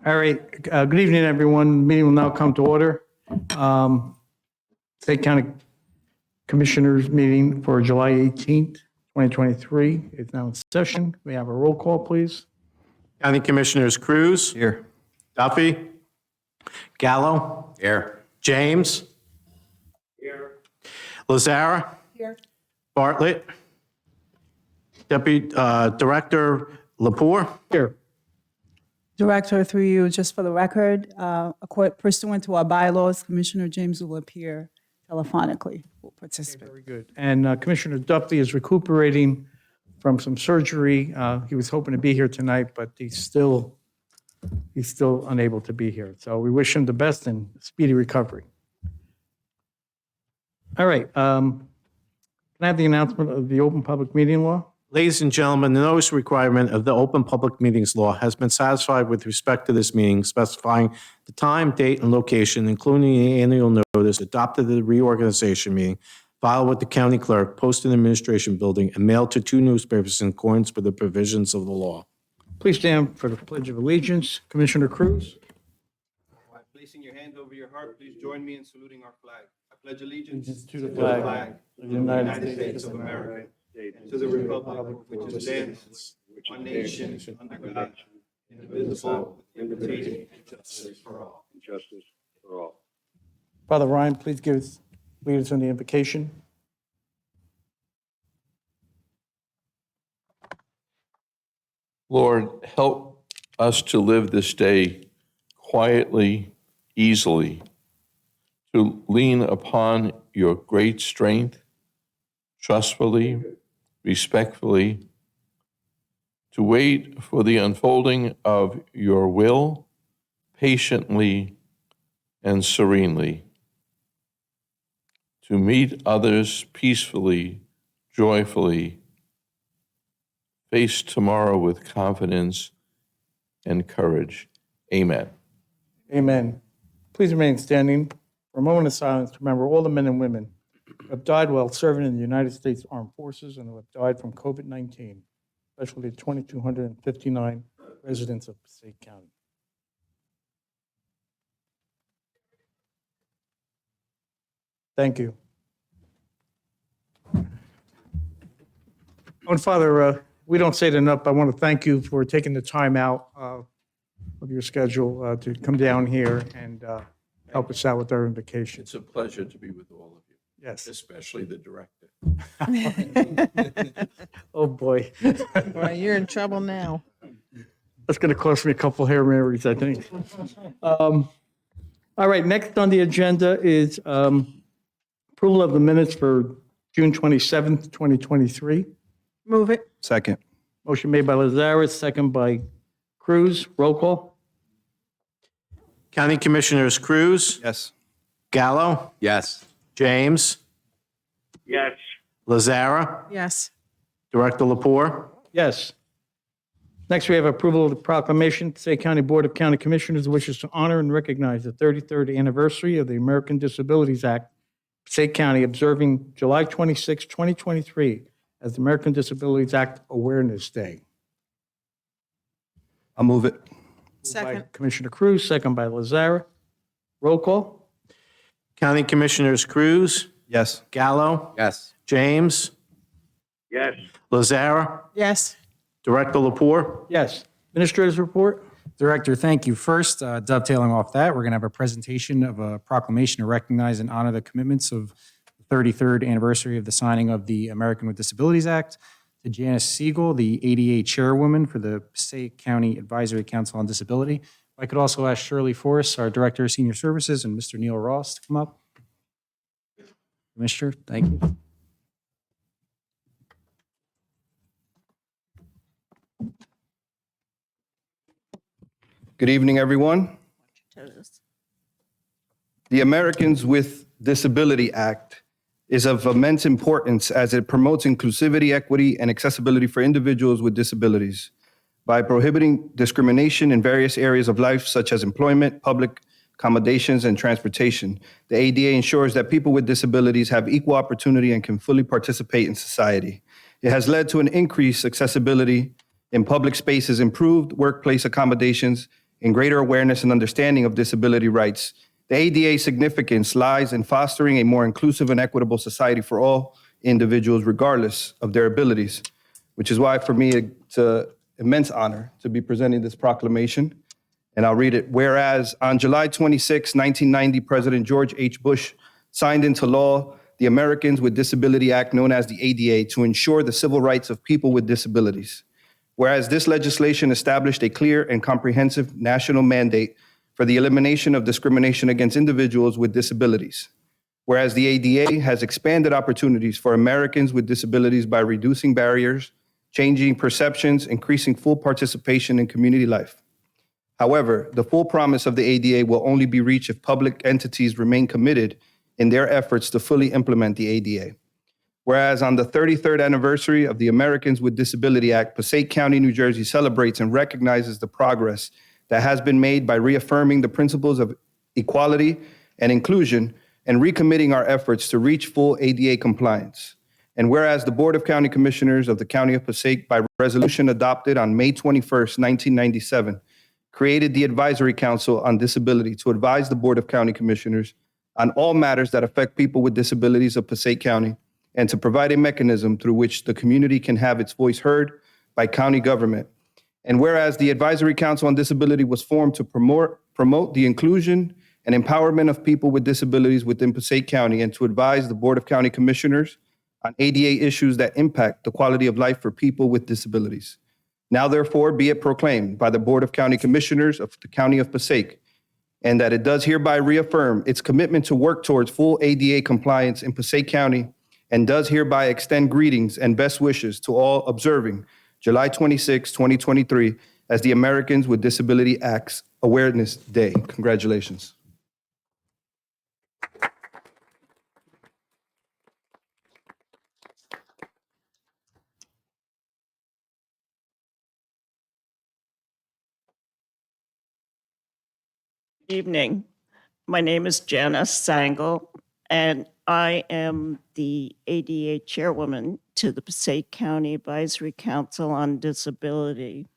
All right, good evening, everyone. The meeting will now come to order. Passaic County Commissioners meeting for July 18th, 2023 is now in session. We have a roll call, please. County Commissioners Cruz. Here. Duffy. Gallo. Here. James. Here. Lazara. Here. Bartlett. Deputy Director Lepore. Here. Director, through you, just for the record, pursuant to our bylaws, Commissioner James will appear telephonically, will participate. Very good. And Commissioner Duffy is recuperating from some surgery. He was hoping to be here tonight, but he's still unable to be here. So we wish him the best and speedy recovery. All right. Can I have the announcement of the open public meeting law? Ladies and gentlemen, the notice requirement of the Open Public Meetings Law has been satisfied with respect to this meeting, specifying the time, date, and location, including the annual notice adopted at the reorganization meeting, filed with the county clerk, posted in the administration building, and mailed to 2 newspapers in accordance with the provisions of the law. Please stand for the Pledge of Allegiance. Commissioner Cruz. By placing your hand over your heart, please join me in saluting our flag. I pledge allegiance To the flag of the United States of America, and to the republic which stands one nation under God, indivisible, with liberty and justice for all. Father Ryan, please lead us in the invocation. Lord, help us to live this day quietly, easily, to lean upon your great strength, trustfully, respectfully, to wait for the unfolding of your will, patiently and serenely, to meet others peacefully, joyfully, face tomorrow with confidence and courage. Amen. Amen. Please remain standing for a moment of silence to remember all the men and women who have died while serving in the United States Armed Forces and who have died from COVID-19, especially the 2,259 residents of Passaic County. Thank you. And Father, we don't say it enough. I want to thank you for taking the time out of your schedule to come down here and help us out with our invocation. It's a pleasure to be with all of you, Yes. especially the director. Oh, boy. Well, you're in trouble now. That's going to cost me a couple Hail Marys, I think. All right, next on the agenda is approval of the minutes for June 27th, 2023. Move it. Second. Motion made by Lazarus, second by Cruz. Roll call. County Commissioners Cruz. Yes. Gallo. Yes. James. Yes. Lazara. Yes. Director Lepore. Yes. Next, we have approval of the proclamation. Passaic County Board of County Commissioners wishes to honor and recognize the 33rd anniversary of the American Disabilities Act, Passaic County, observing July 26, 2023 as the American Disabilities Act Awareness Day. I'll move it. Moved Second. by Commissioner Cruz, second by Lazara. Roll call. County Commissioners Cruz. Yes. Gallo. Yes. James. Yes. Lazara. Yes. Director Lepore. Yes. Administrator's report. Director, thank you. First, dovetailing off that, we're going to have a presentation of a proclamation to recognize and honor the commitments of the 33rd anniversary of the signing of the American with Disabilities Act, to Janice Siegel, the ADA chairwoman for the Passaic County Advisory Council on Disability. I could also ask Shirley Forrest, our Director of Senior Services, and Mr. Neil Ross to come up. Commissioner, thank you. Good evening, everyone. The Americans with Disability Act is of immense importance as it promotes inclusivity, equity, and accessibility for individuals with disabilities by prohibiting discrimination in various areas of life, such as employment, public accommodations, and transportation. The ADA ensures that people with disabilities have equal opportunity and can fully participate in society. It has led to an increased accessibility in public spaces, improved workplace accommodations, and greater awareness and understanding of disability rights, the ADA's significance lies in fostering a more inclusive and equitable society for all individuals, regardless of their abilities, which is why, for me, it's an immense honor to be presenting this proclamation. And I'll read it. Whereas on July 26, 1990, President George H. Bush signed into law the Americans with Disability Act, known as the ADA, to ensure the civil rights of people with disabilities. Whereas this legislation established a clear and comprehensive national mandate for the elimination of discrimination against individuals with disabilities. Whereas the ADA has expanded opportunities for Americans with disabilities by reducing barriers, changing perceptions, increasing full participation in community life. However, the full promise of the ADA will only be reached if public entities remain committed in their efforts to fully implement the ADA. Whereas on the 33rd anniversary of the Americans with Disability Act, Passaic County, New Jersey celebrates and recognizes the progress that has been made by reaffirming the principles of equality and inclusion and recommitting our efforts to reach full ADA compliance. And whereas the Board of County Commissioners of the County of Passaic, by resolution adopted on May 21st, 1997, created the Advisory Council on Disability to advise the Board of County Commissioners on all matters that affect people with disabilities of Passaic County, and to provide a mechanism through which the community can have its voice heard by county government. And whereas the Advisory Council on Disability was formed to promote the inclusion and empowerment of people with disabilities within Passaic County, and to advise the Board of County Commissioners on ADA issues that impact the quality of life for people with disabilities. Now, therefore, be it proclaimed by the Board of County Commissioners of the County of Passaic, and that it does hereby reaffirm its commitment to work towards full ADA compliance in Passaic County, and does hereby extend greetings and best wishes to all observing July 26, 2023, as the Americans with Disability Act's Awareness Day. Congratulations. Evening. My name is Janice Sangle, and I am the ADA chairwoman to the Passaic County Advisory Council on Disability.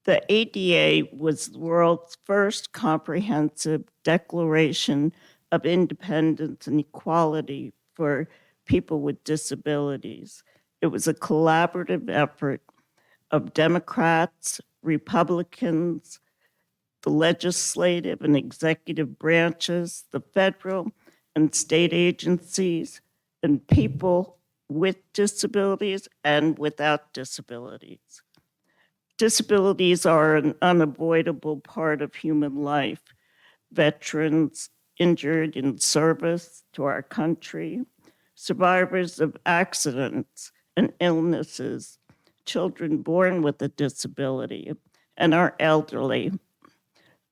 The ADA was the world's first comprehensive declaration of independence and equality for people with disabilities. It was a collaborative effort of Democrats, Republicans, the legislative and executive branches, the federal and state agencies, and people with disabilities and without disabilities. Disabilities are an unavoidable part of human life. Veterans injured in service to our country, survivors of accidents and illnesses, children born with a disability, and our elderly.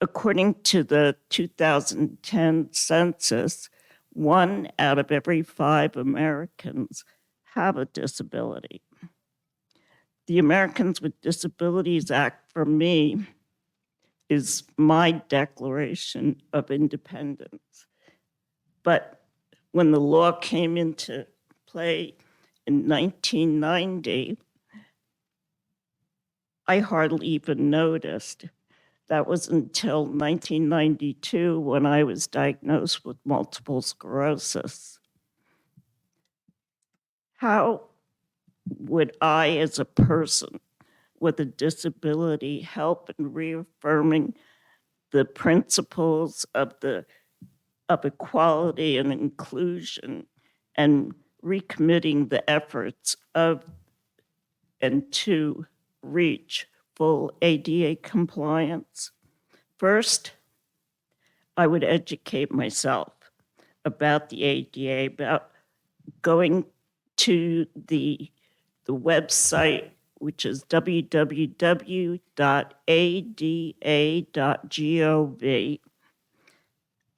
According to the 2010 census, 1 out of every 5 Americans have a disability. The Americans with Disabilities Act, for me, is my declaration of independence. But when the law came into play in 1990, I hardly even noticed. That was until 1992 when I was diagnosed with multiple sclerosis. How would I, as a person with a disability, help in reaffirming the principles of equality and inclusion, and recommitting the efforts of and to reach full ADA compliance? First, I would educate myself about the ADA, about going to the website, which is www.ada.gov,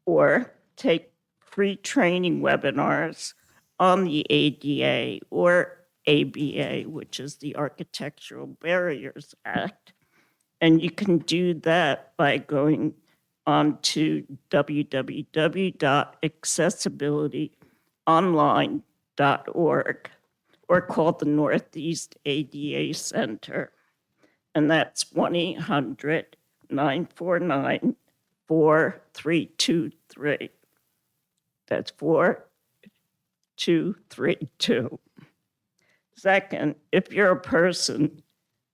or take free training webinars on the ADA or ABA, which is the Architectural Barriers Act. And you can do that by going on to www.accessibilityonline.org, or call the Northeast ADA Center. And that's 1-800 949-4323. That's 4232. Second, if you're a person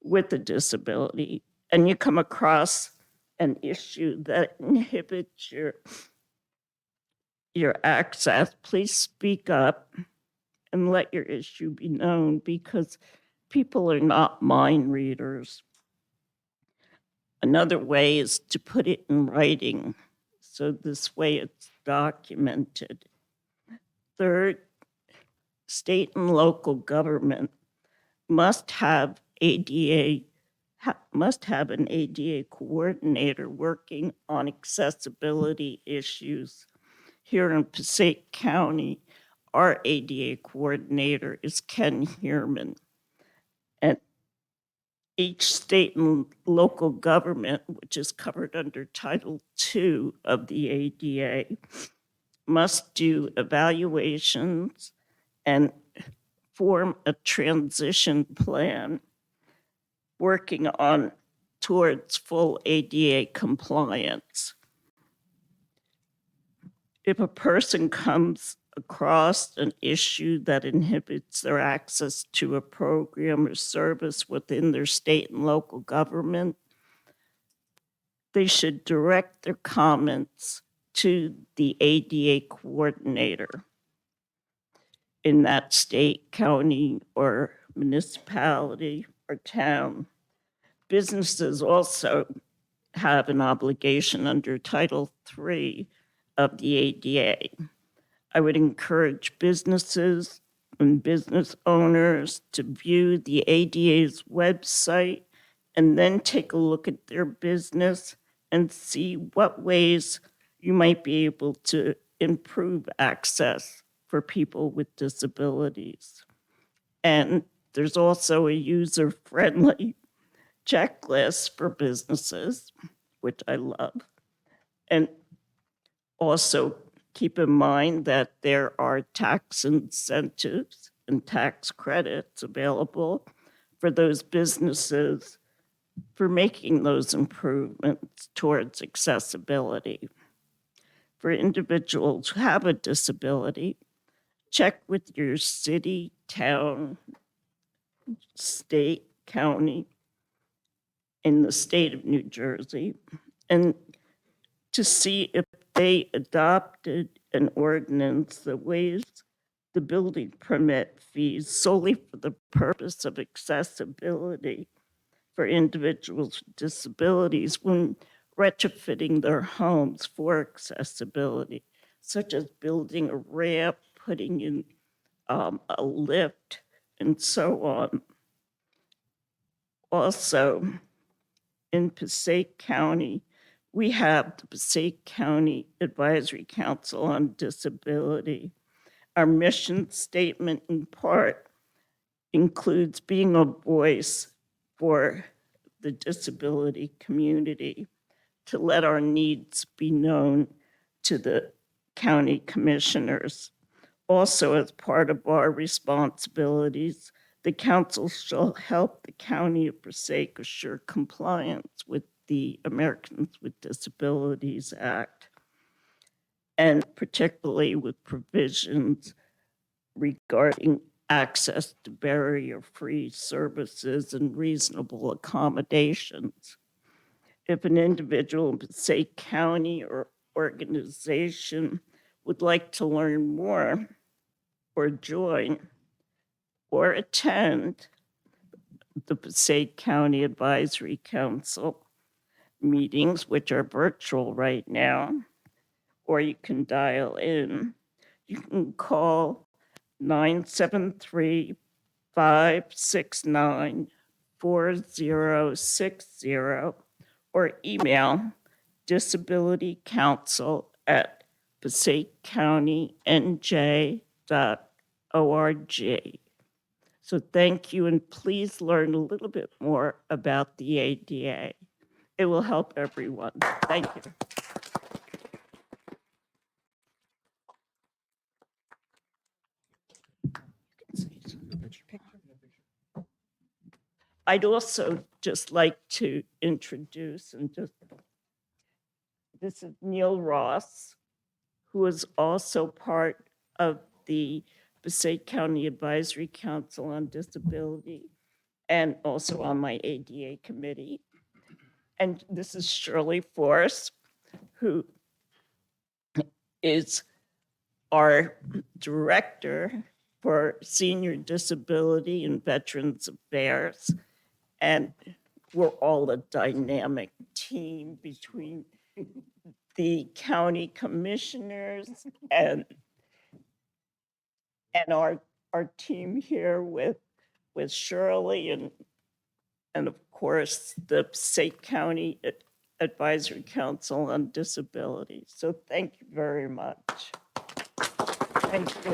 with a disability and you come across an issue that inhibits your access, please speak up and let your issue be known, because people are not mind readers. Another way is to put it in writing, so this way it's documented. Third, state and local government must have an ADA coordinator working on accessibility issues. Here in Passaic County, our ADA coordinator is Ken Heerman. And each state and local government, which is covered under Title II of the ADA, must do evaluations and form a transition plan working on towards full ADA compliance. If a person comes across an issue that inhibits their access to a program or service within their state and local government, they should direct their comments to the ADA coordinator in that state, county, or municipality or town. Businesses also have an obligation under Title III of the ADA. I would encourage businesses and business owners to view the ADA's website and then take a look at their business and see what ways you might be able to improve access for people with disabilities. And there's also a user-friendly checklist for businesses, which I love. And also keep in mind that there are tax incentives and tax credits available for those businesses for making those improvements towards accessibility. For individuals who have a disability, check with your city, town, state, county, in the state of New Jersey, and to see if they adopted an ordinance that waives the building permit fees solely for the purpose of accessibility for individuals with disabilities when retrofitting their homes for accessibility, such as building a ramp, putting in a lift, and so on. Also, in Passaic County, we have the Passaic County Advisory Council on Disability. Our mission statement in part includes being a voice for the disability community, to let our needs be known to the county commissioners. Also, as part of our responsibilities, the council shall help the County of Passaic assure compliance with the Americans with Disabilities Act, and particularly with provisions regarding access to barrier-free services and reasonable accommodations. If an individual in Passaic County or organization would like to learn more or join or attend the Passaic County Advisory Council meetings, which are virtual right now, or you can dial in, you can call 973-569-4060 or email disabilitycouncil@PassaiCCountyNJ.org. So thank you, and please learn a little bit more about the ADA. It will help everyone. Thank you. I'd also just like to introduce and just this is Neil Ross, who is also part of the Passaic County Advisory Council on Disability and also on my ADA committee. And this is Shirley Force, who is our director for Senior Disability and Veterans Affairs. And we're all a dynamic team between the county commissioners and our team here with Shirley and of course the Passaic County Advisory Council on Disability. So thank you very much. Thank you.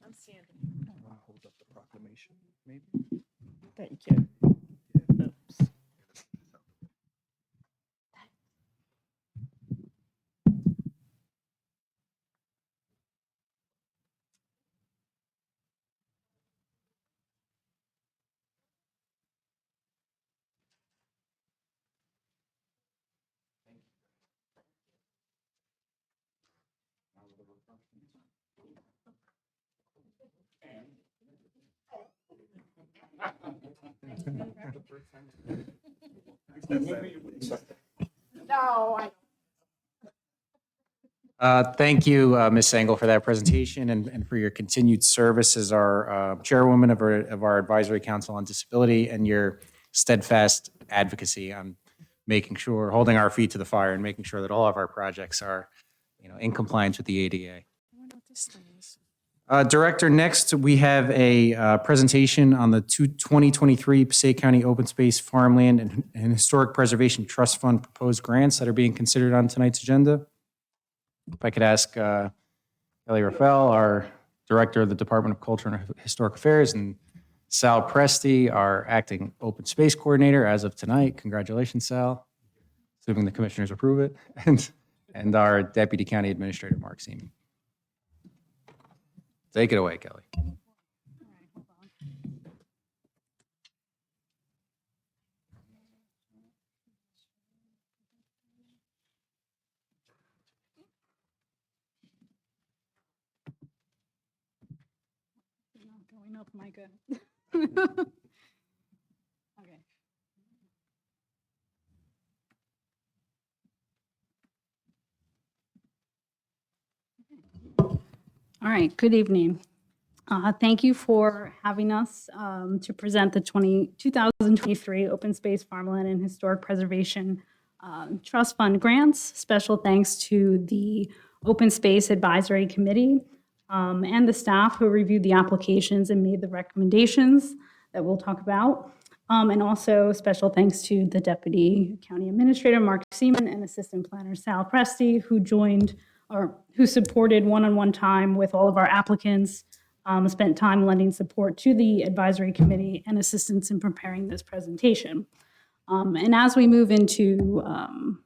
I'm standing. Hold up the proclamation, maybe? Thank you. Oops. Thank you, Ms. Engel, for that presentation and for your continued service as our chairwoman of our Advisory Council on Disability and your steadfast advocacy on making sure, holding our feet to the fire and making sure that all of our projects are, in compliance with the ADA. Director, next we have a presentation on the 2023 Passaic County Open Space Farmland and Historic Preservation Trust Fund proposed grants that are being considered on tonight's agenda. If I could ask Kelly Rafael, our Director of the Department of Culture and Historic Affairs, and Sal Presti, our Acting Open Space Coordinator as of tonight. Congratulations, Sal, assuming the commissioners approve it, and our Deputy County Administrator, Mark Seaman. Take it away, Kelly. Going up, Micah. Okay. All right, good evening. Thank you for having us to present the 2023 Open Space Farmland and Historic Preservation Trust Fund grants. Special thanks to the Open Space Advisory Committee and the staff who reviewed the applications and made the recommendations that we'll talk about. And also special thanks to the Deputy County Administrator, Mark Seaman, and Assistant Planner, Sal Presti, who joined or who supported one-on-one time with all of our applicants, spent time lending support to the advisory committee and assistance in preparing this presentation. And as we move into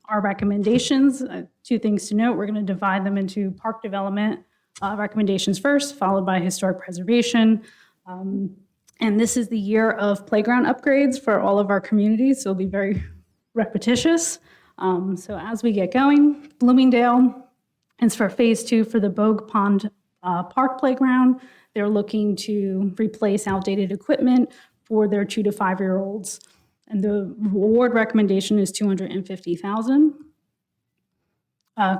our recommendations, two things to note. We're going to divide them into park development recommendations first, followed by historic preservation. And this is the year of playground upgrades for all of our communities, so it'll be very repetitious. So as we get going, Bloomingdale is for phase 2 for the Bogue Pond Park Playground. They're looking to replace outdated equipment for their 2 to 5 year olds. And the award recommendation is $250,000.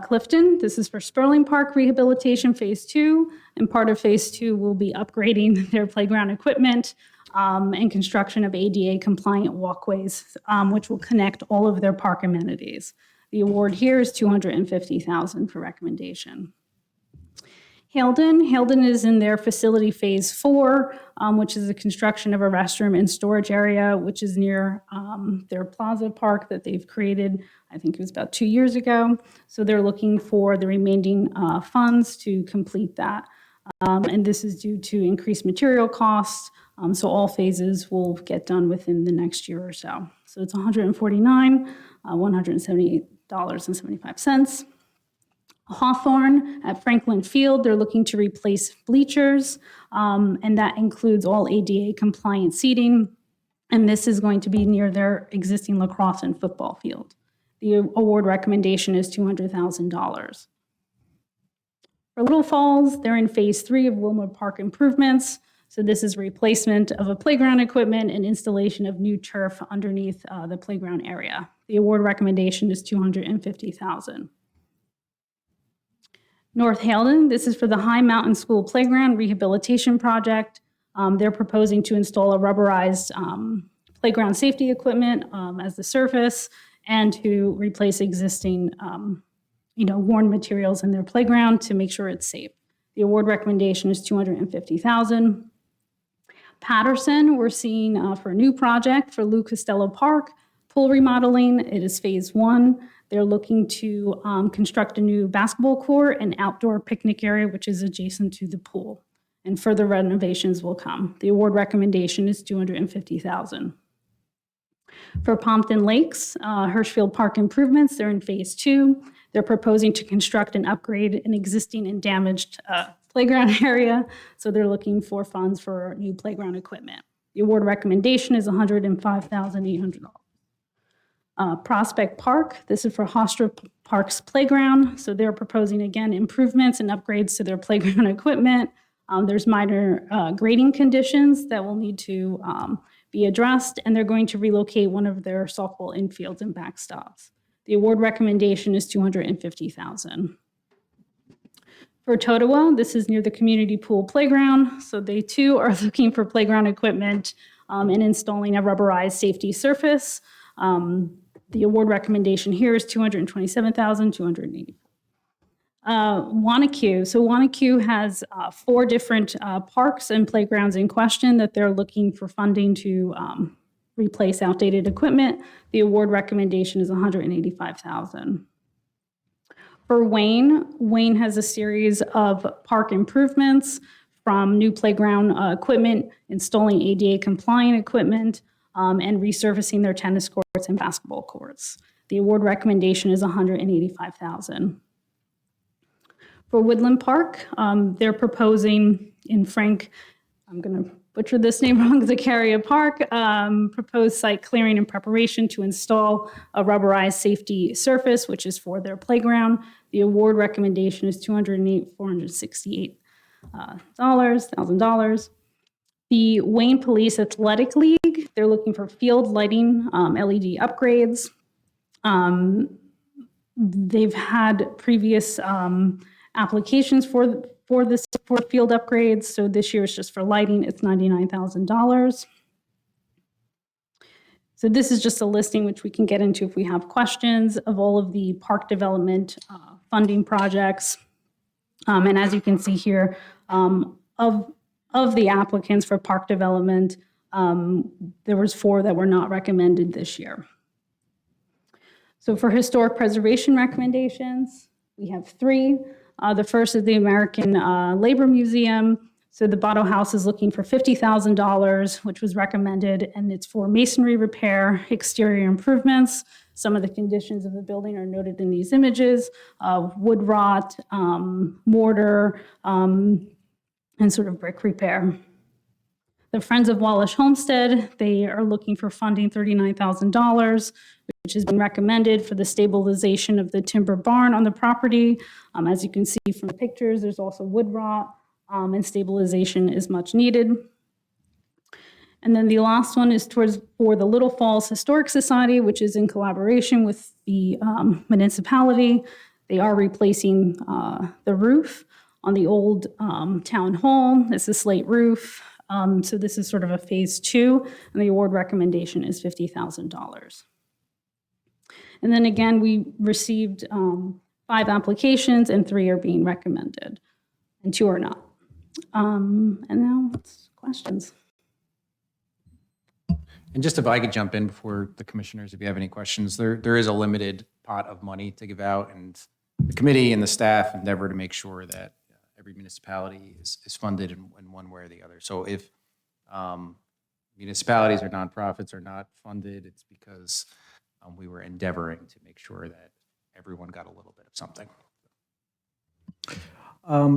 Clifton, this is for Sperling Park Rehabilitation Phase 2, and part of Phase 2 will be upgrading their playground equipment and construction of ADA compliant walkways, which will connect all of their park amenities. The award here is $250,000 for recommendation. Haledon is in their facility Phase 4, which is the construction of a restroom and storage area, which is near their plaza park that they've created, I think it was about 2 years ago. So they're looking for the remaining funds to complete that. And this is due to increased material costs. So all phases will get done within the next year or so. So it's $149,178.75. Hawthorne at Franklin Field, they're looking to replace bleachers, and that includes all ADA compliant seating. And this is going to be near their existing lacrosse and football field. The award recommendation is $200,000. For Little Falls, they're in phase 3 of Wilmer Park improvements. So this is replacement of a playground equipment and installation of new turf underneath the playground area. The award recommendation is $250,000. North Halden, this is for the High Mountain School Playground Rehabilitation Project. They're proposing to install a rubberized playground safety equipment as the surface and to replace existing worn materials in their playground to make sure it's safe. The award recommendation is $250,000. Patterson, we're seeing for a new project for Lou Costello Park, pool remodeling. It is phase 1. They're looking to construct a new basketball court and outdoor picnic area, which is adjacent to the pool. And further renovations will come. The award recommendation is $250,000. For Pompton Lakes, Hirschfield Park improvements, they're in phase 2. They're proposing to construct and upgrade an existing and damaged playground area. So they're looking for funds for new playground equipment. The award recommendation is $105,800. Prospect Park, this is for Hofstra Park's playground. So they're proposing, again, improvements and upgrades to their playground equipment. There's minor grading conditions that will need to be addressed, and they're going to relocate one of their softball infields and backstops. The award recommendation is $250,000. For Totowa, this is near the community pool playground. So they too are looking for playground equipment and installing a rubberized safety surface. The award recommendation here is $227,280. Wanacue. So Wanacue has 4 different parks and playgrounds in question that they're looking for funding to replace outdated equipment. The award recommendation is $185,000. For Wayne has a series of park improvements from new playground equipment, installing ADA compliant equipment, and resurfacing their tennis courts and basketball courts. The award recommendation is $185,000. For Woodland Park, they're proposing in Frank, I'm going to butcher this name wrong, Zakaria Park, proposed site clearing and preparation to install a rubberized safety surface, which is for their playground. The award recommendation is $208,468,000. The Wayne Police Athletic League, they're looking for field lighting, LED upgrades. They've had previous applications for field upgrades. So this year is just for lighting. It's $99,000. So this is just a listing which we can get into if we have questions of all of the park development funding projects. And as you can see here, of the applicants for park development, there was 4 that were not recommended this year. So for historic preservation recommendations, we have 3. The first is the American Labor Museum. So the Bottle House is looking for $50,000, which was recommended, and it's for masonry repair, exterior improvements. Some of the conditions of the building are noted in these images, wood rot, mortar, and sort of brick repair. The Friends of Wallace Homestead, they are looking for funding $39,000, which has been recommended for the stabilization of the timber barn on the property. As you can see from the pictures, there's also wood rot, and stabilization is much needed. And then the last one is for the Little Falls Historic Society, which is in collaboration with the municipality. They are replacing the roof on the old town hall. It's a slate roof. So this is sort of a phase 2, and the award recommendation is $50,000. And then again, we received 5 applications, and 3 are being recommended, and 2 are not. And now it's questions. And just if I could jump in before the commissioners, if you have any questions, there is a limited pot of money to give out, and the committee and the staff endeavor to make sure that every municipality is funded in one way or the other. So if municipalities or nonprofits are not funded, it's because we were endeavoring to make sure that everyone got a little bit of something.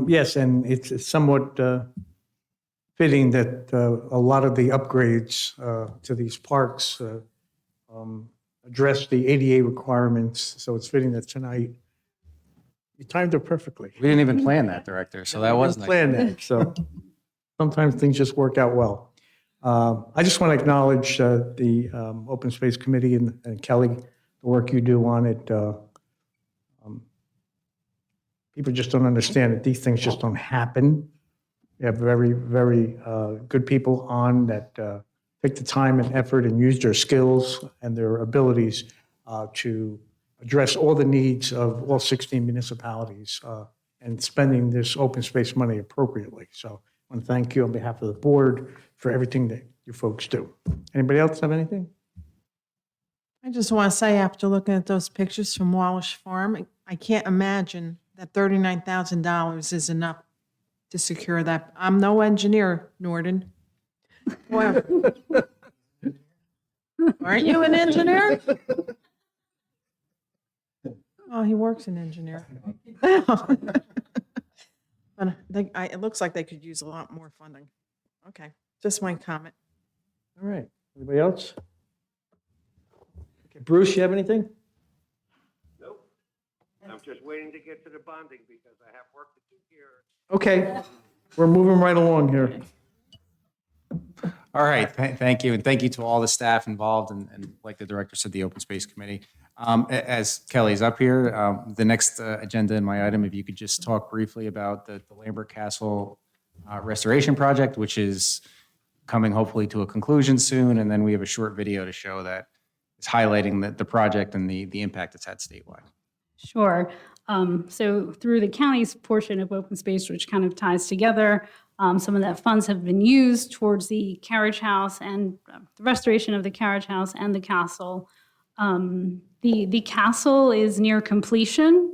Yes, and it's somewhat fitting that a lot of the upgrades to these parks address the ADA requirements. So it's fitting that tonight, you timed it perfectly. We didn't even plan that, Director, so that was nice. Plan that, so sometimes things just work out well. I just want to acknowledge the Open Space Committee and Kelly, the work you do on it. People just don't understand that these things just don't happen. You have very, very good people on that take the time and effort and use their skills and their abilities to address all the needs of all 16 municipalities and spending this open space money appropriately. So I want to thank you on behalf of the board for everything that you folks do. Anybody else have anything? I just want to say, after looking at those pictures from Wallish Farm, I can't imagine that $39,000 is enough to secure that. I'm no engineer, Norden. Well, aren't you an engineer? Oh, he works in engineer. But it looks like they could use a lot more funding. Okay, just my comment. All right. Anybody else? Okay. Bruce, you have anything? Nope. I'm just waiting to get to the bonding because I have work to do here. Okay. We're moving right along here. All right, thank you, and thank you to all the staff involved, and like the director said, the Open Space Committee. As Kelly's up here, the next agenda in my item, if you could just talk briefly about the Lambert Castle restoration project, which is coming hopefully to a conclusion soon, and then we have a short video to show that is highlighting the project and the impact it's had statewide. Sure. So through the county's portion of open space, which kind of ties together, some of that funds have been used towards the carriage house and the restoration of the carriage house and the castle. The castle is near completion.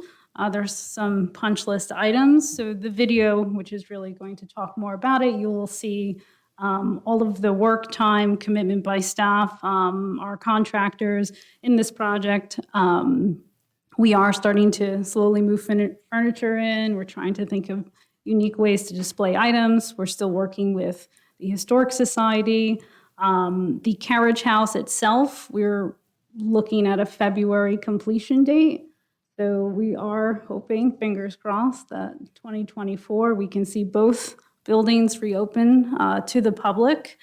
There's some punch list items. So the video, which is really going to talk more about it, you will see all of the work time commitment by staff, our contractors in this project. We are starting to slowly move furniture in. We're trying to think of unique ways to display items. We're still working with the Historic Society. The carriage house itself, we're looking at a February completion date. So we are hoping, fingers crossed, that 2024, we can see both buildings reopen to the public.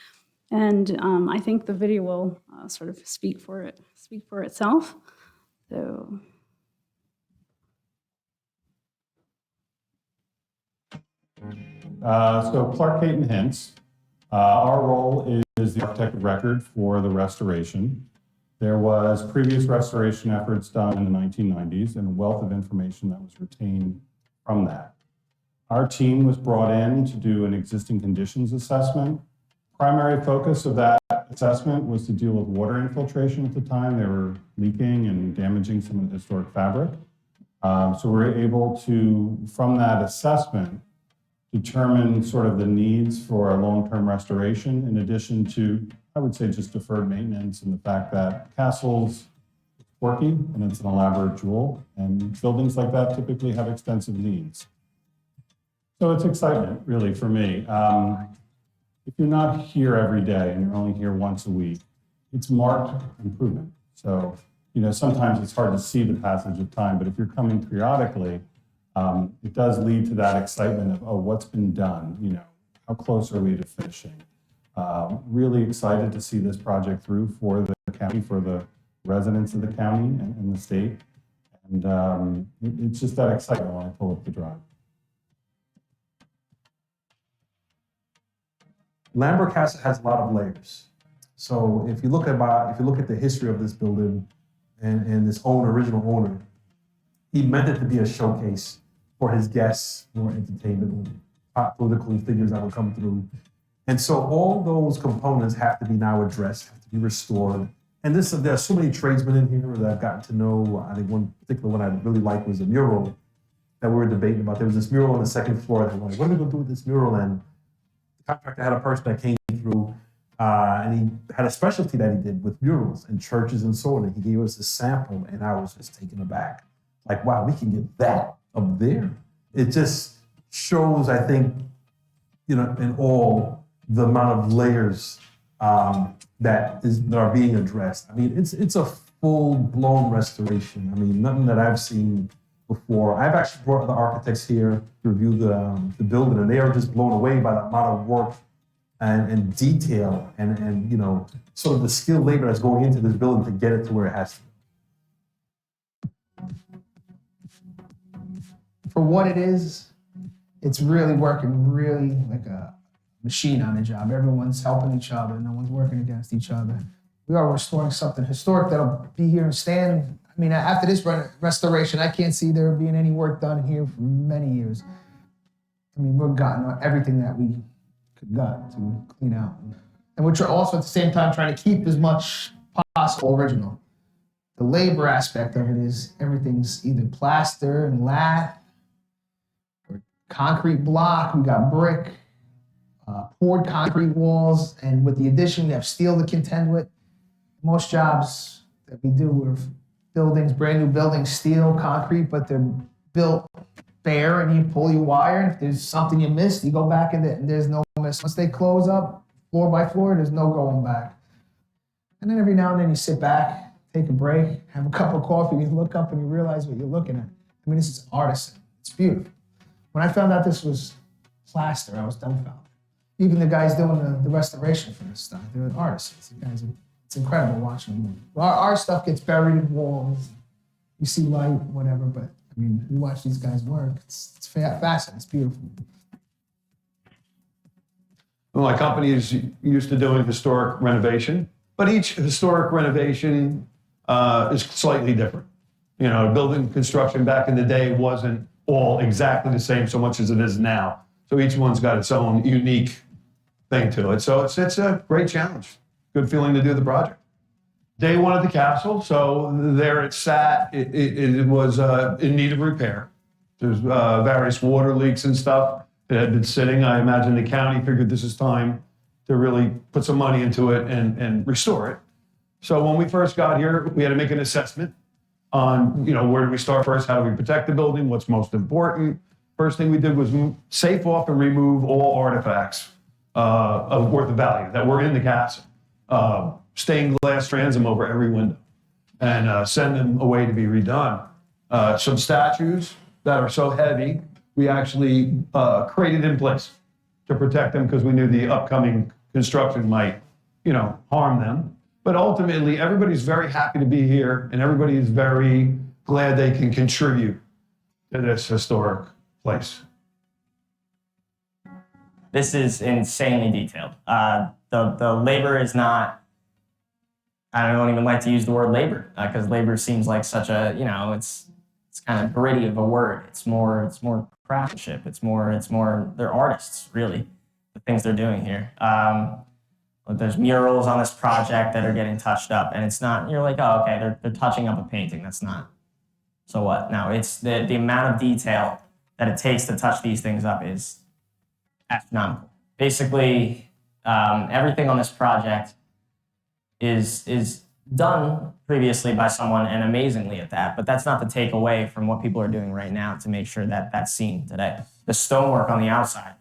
And I think the video will sort of speak for itself. So. So Clark Caton Hints, our role is the architect of record for the restoration. There was previous restoration efforts done in the 1990s and a wealth of information that was retained from that. Our team was brought in to do an existing conditions assessment. Primary focus of that assessment was to deal with water infiltration at the time. They were leaking and damaging some of the historic fabric. So we were able to, from that assessment, determine sort of the needs for a long-term restoration, in addition to, I would say, just deferred maintenance and the fact that castles is quirky and it's an elaborate jewel, and buildings like that typically have extensive needs. So it's excitement, really, for me. If you're not here every day and you're only here once a week, it's marked improvement. So, you know, sometimes it's hard to see the passage of time, but if you're coming periodically, it does lead to that excitement of, oh, what's been done? You know, how close are we to finishing? Really excited to see this project through for the county, for the residents of the county and the state. And it's just that excitement when I pull up the drive. Lambert Castle has a lot of layers. So if you look at the history of this building and this original owner, he meant it to be a showcase for his guests, for entertainment, hot political figures that would come through. And so all those components have to be now addressed, have to be restored. And there are so many tradesmen in here that I've gotten to know. I think one particular one I really liked was a mural that we were debating about. There was this mural on the second floor that was like, what are we gonna do with this mural? And the contractor had a person that came through and he had a specialty that he did with murals in churches and so on. And he gave us a sample and I was just taken aback. Like, wow, we can get that up there. it just shows, I think, in all the amount of layers that are being addressed. I mean, it's a full-blown restoration. I mean, nothing that I've seen before. I've actually brought the architects here to review the building, and they are just blown away by the amount of work and detail and sort of the skilled labor that's going into this building to get it to where it has to be. For what it is, it's really working really like a machine on the job. Everyone's helping each other. No one's working against each other. We are restoring something historic that'll be here and stand. I mean, after this restoration, I can't see there being any work done here for many years. I mean, we've gotten everything that we could gut to clean out. And we're also at the same time trying to keep as much possible original. The labor aspect of it is everything's either plaster and lat or concrete block. We got brick, poured concrete walls, and with the addition, we have steel to contend with. Most jobs that we do are buildings, brand new buildings, steel, concrete, but they're built bare and you pull your wire. And if there's something you missed, you go back in it and there's no miss. Once they close up floor by floor, there's no going back. And then every now and then you sit back, take a break, have a cup of coffee, you look up and you realize what you're looking at. I mean, this is artisan. It's beautiful. When I found out this was plaster, I was dumbfounded. Even the guys doing the restoration for this stuff, they're artisans. The guys it's incredible watching them. Our stuff gets buried in walls. You see light, whatever, but I mean, you watch these guys work. It's fascinating. It's beautiful. Well, my company is used to doing historic renovation, but each historic renovation is slightly different. Building construction back in the day wasn't all exactly the same so much as it is now. So each one's got its own unique thing to it. So it's a great challenge. Good feeling to do the project. Day one of the capsule, so there it sat. It was in need of repair. There's various water leaks and stuff that had been sitting. I imagine the county figured this is time to really put some money into it and restore it. So when we first got here, we had to make an assessment on, where do we start first? How do we protect the building? What's most important? First thing we did was safe off and remove all artifacts of worth of value that were in the castle. Stained glass transom over every window and send them away to be redone. Some statues that are so heavy, we actually crated in place to protect them because we knew the upcoming construction might, harm them. But ultimately, everybody's very happy to be here and everybody is very glad they can contribute to this historic place. This is insanely detailed. The labor is not, I don't even like to use the word labor because labor seems like such a, it's kind of gritty of a word. It's more craftsmanship. It's more, they're artists, really, the things they're doing here. There's murals on this project that are getting touched up and it's not, you're like, oh, okay, they're touching up a painting. That's not, so what? No, it's the amount of detail that it takes to touch these things up is astronomical. Basically, everything on this project is done previously by someone and amazingly at that, but that's not to take away from what people are doing right now to make sure that that's seen today. The stonework on the outside,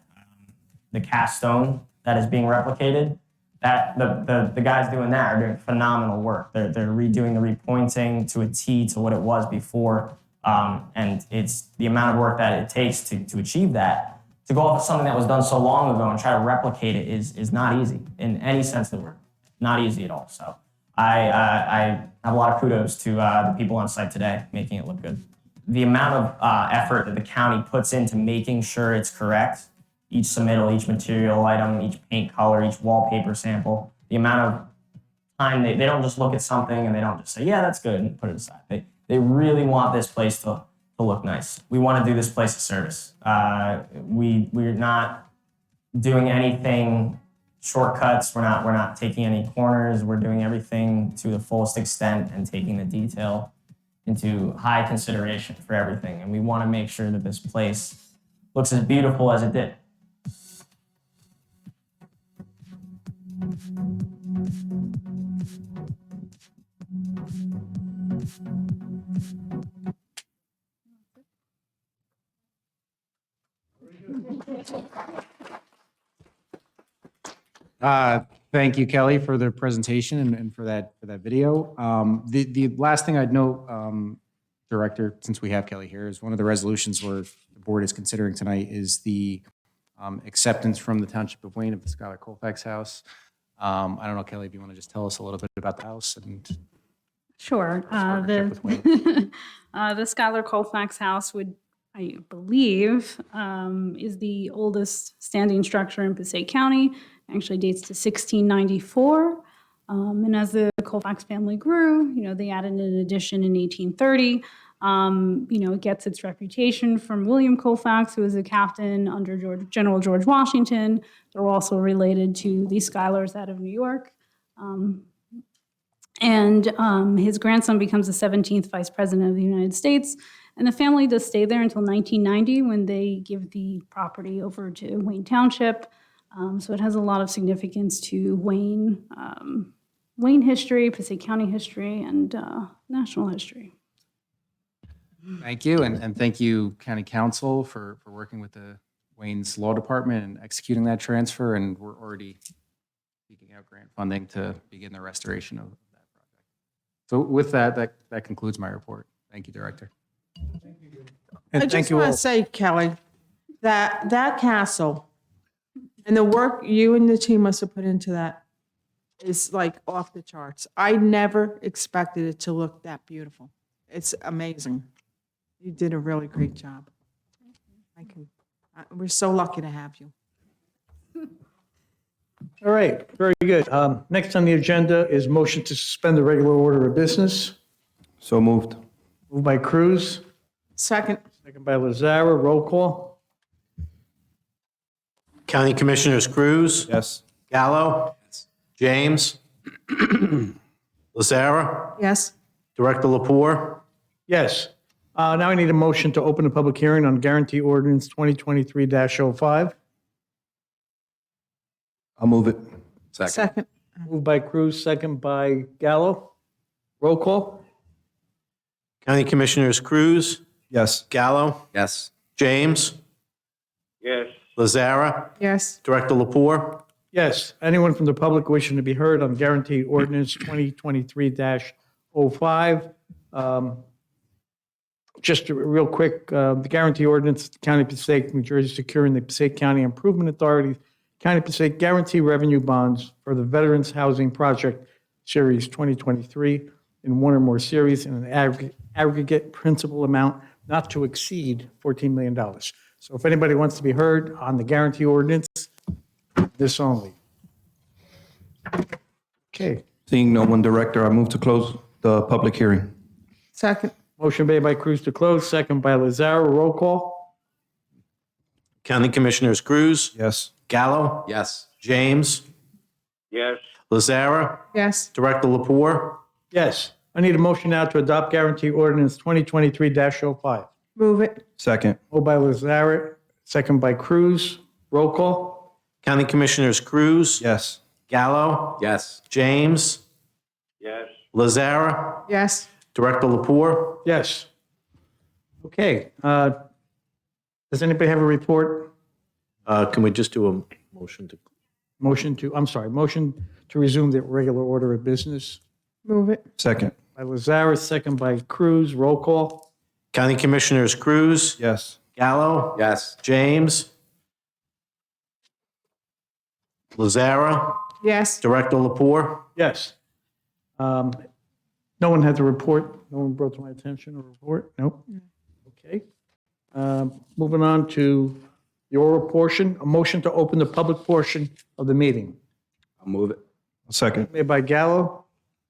the cast stone that is being replicated, that the guys doing that are doing phenomenal work. They're redoing the repointing to a T to what it was before, and it's the amount of work that it takes to achieve that. To go off of something that was done so long ago and try to replicate it is not easy in any sense of the word. Not easy at all. So I have a lot of kudos to the people on site today making it look good. The amount of effort that the county puts into making sure it's correct, each submittal, each material item, each paint color, each wallpaper sample, the amount of time they don't just look at something and they don't just say, yeah, that's good and put it aside. They really want this place to look nice. We want to do this place a service. We're not doing anything shortcuts. We're not taking any corners. We're doing everything to the fullest extent and taking the detail into high consideration for everything. And we want to make sure that this place looks as beautiful as it did. Thank you, Kelly, for the presentation and for that video. The last thing I'd note, Director, since we have Kelly here, is one of the resolutions where the board is considering tonight is the acceptance from the Township of Wayne of the Schuyler Colfax House. I don't know, Kelly, if you want to just tell us a little bit about the house and Sure. partnership with Wayne. The Schuyler Colfax House would, I believe, is the oldest standing structure in Passaic County. Actually dates to 1694. And as the Colfax family grew, they added an addition in 1830. It gets its reputation from William Colfax, who was a captain under General George Washington. They're also related to the Schuylers out of New York. And his grandson becomes the 17th Vice President of the United States. And the family does stay there until 1990 when they give the property over to Wayne Township. So it has a lot of significance to Wayne history, Passaic County history, and national history. Thank you, and thank you, County Council, for working with the Wayne's Law Department and executing that transfer. And we're already seeking out grant funding to begin the restoration of that project. So with that concludes my report. Thank you, Director. And I thank just you want all. to say, Kelly, that castle and the work you and the team must have put into that is like off the charts. I never expected it to look that beautiful. It's amazing. You did a really great job. We're so lucky to have you. All right, very good. Next on the agenda is motion to suspend the regular order of business. So moved. Moved by Cruz, Second. second by Lazara. Roll call. County Commissioners Cruz, Yes. Gallo, James, Lazara, Yes. Director Lapore. Yes. Now I need a motion to open a public hearing on guarantee ordinance 2023-05. I'll move it. Second. Moved by Cruz, second by Gallo. Roll call. County Commissioners Cruz, Yes. Gallo, Yes. James, Yes. Lazara, Yes. Director Lapore. Yes. Anyone from the public wishing to be heard on guarantee ordinance 2023-05? Just real quick, the guarantee ordinance, County of Passaic, New Jersey, securing the Passaic County Improvement Authority, County of Passaic guarantee revenue bonds for the Veterans Housing Project Series 2023 in one or more series in an aggregate principal amount not to exceed $14 million. So if anybody wants to be heard on the guarantee ordinance, this only. Okay. Seeing no one, Director, I move to close the public hearing. Second. Motion made by Cruz to close, second by Lazara. Roll call. County Commissioners Cruz, Yes. Gallo, Yes. James, Yes. Lazara, Yes. Director Lapore. Yes. I need a motion now to adopt guarantee ordinance 2023-05. Move it. Second. Moved by Lazara, second by Cruz. Roll call. County Commissioners Cruz, Yes. Gallo, Yes. James, Yes. Lazara, Yes. Director Lapore. Yes. Okay. Does anybody have a report? Can we just do a motion to? Motion to resume the regular order of business Move it. Second. by Lazara, second by Cruz. Roll call. County Commissioners Cruz, Yes. Gallo, Yes. James, Lazara, Yes. Director Lapore. Yes. No one has a report? No one brought to my attention a report? Nope. Okay. Moving on to the oral portion, a motion to open the public portion of the meeting. I'll move it. Second. Made by Gallo,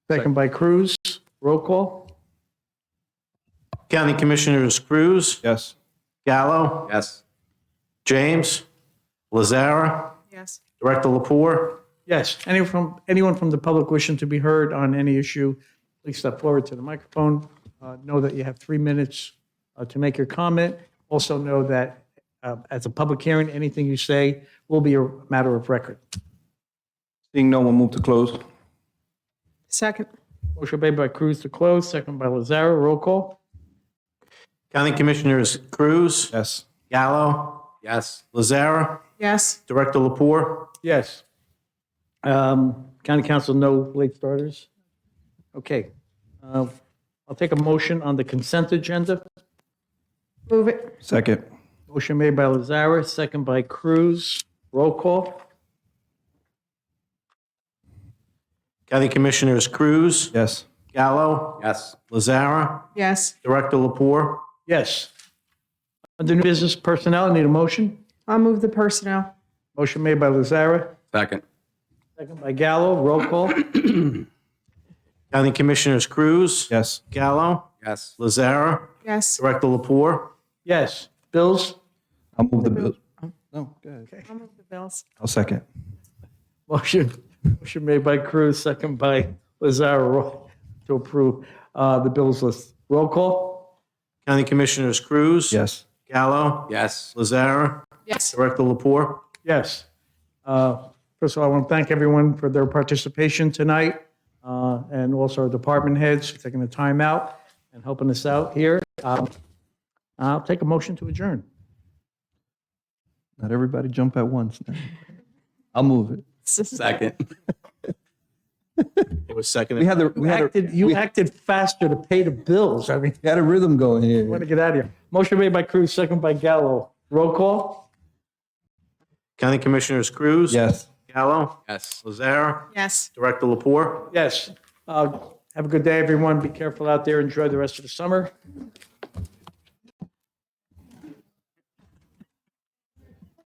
second by Cruz. Roll call. County Commissioners Cruz, Yes. Gallo, Yes. James, Lazara, Yes. Director Lapore. Yes. Anyone from the public wishing to be heard on any issue, please step forward to the microphone. Know that you have 3 minutes to make your comment. Also know that as a public hearing, anything you say will be a matter of record. Seeing no one, move to close. Second. Motion made by Cruz to close, second by Lazara. Roll call. County Commissioners Cruz, Yes. Gallo, Yes. Lazara, Yes. Director Lapore. Yes. County Council, no late starters? Okay. I'll take a motion on the consent agenda. Move it. Second. Motion made by Lazara, second by Cruz. Roll call? County Commissioners Cruz, Yes. Gallo, Yes. Lazara, Yes. Director Lapore. Yes. Under new business personnel, I need a motion. I'll move the personnel. Motion made by Lazara, Second. second by Gallo. Roll call? County Commissioners Cruz, Yes. Gallo, Yes. Lazara, Yes. Director Lapore. Yes. Bills? I'll move the bill. No, go ahead. I'll move the bills. I'll second. Motion made by Cruz, second by Lazara to approve the bills list. Roll call? County Commissioners Cruz, Yes. Gallo, Yes. Lazara, Yes. Director Lapore. Yes. First of all, I want to thank everyone for their participation tonight, and also our department heads for taking the time out and helping us out here. I'll take a motion to adjourn. Not everybody jump at once. Now. I'll move it. Second. It was seconded. You acted faster to pay the bills. I mean, We had a rhythm going here. I want to get out of here. Motion made by Cruz, second by Gallo. Roll call? County Commissioners Cruz, Yes. Gallo, Yes. Lazara, Yes. Director Lapore. Yes. Have a good day, everyone. Be careful out there. Enjoy the rest of the summer.